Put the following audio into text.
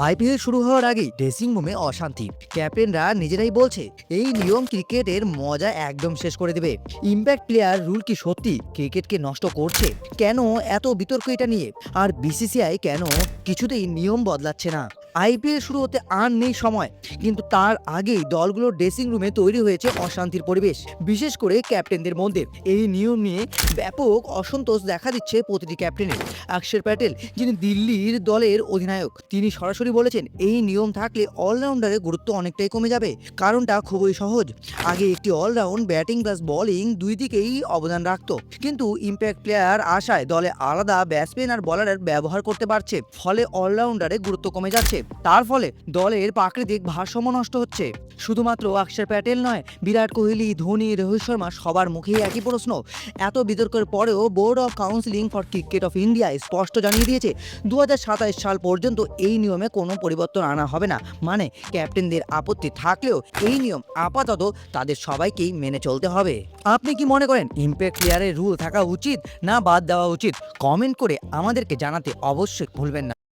IPL শুরু হওয়ার আগেই ড্রেসিং রুমে অশান্তি। ক্যাপ্টেনরা নিজেরাই বলছে এই নিয়ম ক্রিকেটের মজা একদম শেষ করে দেবে। ইম্প্যাক্ট প্লেয়ার রুল কি সত্যি ক্রিকেটকে নষ্ট করছে? কেন এত বিতর্ক এটা নিয়ে? আর বিসিসিআই কেন কিছুতেই নিয়ম বদলাচ্ছে না? আইপিএল শুরু হতে আর নেই সময়, কিন্তু তার আগেই দলগুলোর ড্রেসিং রুমে তৈরি হয়েছে অশান্তির পরিবেশ, বিশেষ করে ক্যাপ্টেনদের মধ্যে। এই নিয়ম নিয়ে ব্যাপক অসন্তোষ দেখা দিচ্ছে প্রতিটি ক্যাপ্টেনের। অক্ষর প্যাটেল, যিনি দিল্লির দলের অধিনায়ক, তিনি সরাসরি বলেছেন এই নিয়ম থাকলে অলরাউন্ডারের গুরুত্ব অনেকটাই কমে যাবে। কারণটা খুবই সহজ। আগে একটি অলরাউন্ড ব্যাটিং প্লাস বোলিং দুই দিকেই অবদান রাখতো, কিন্তু ইম্প্যাক্ট প্লেয়ার আসায় দলে আলাদা ব্যাটসম্যান আর বলারের ব্যবহার করতে পারছে, ফলে অলরাউন্ডারের গুরুত্ব কমে যাচ্ছে। তার ফলে দলের প্রাকৃতিক ভারসাম্য নষ্ট হচ্ছে। শুধুমাত্র অক্ষর প্যাটেল নয়, বিরাট কোহলি, ধোনি, রোহিত শর্মা সবার মুখেই একই প্রশ্ন। এত বিতর্কের পরেও board of counselling for cricket of India স্পষ্ট জানিয়ে দিয়েছে 2027 সাল পর্যন্ত এই নিয়মে কোনো পরিবর্তন আনা হবে না। মানে ক্যাপ্টেনদের আপত্তি থাকলেও এই নিয়ম আপাতত তাদের সবাইকেই মেনে চলতে হবে। আপনি কি মনে করেন ইম্প্যাক্ট প্লেয়ারের রুল থাকা উচিত না বাদ দেওয়া উচিত? কমেন্ট করে আমাদেরকে জানাতে অবশ্যই ভুলবেন না।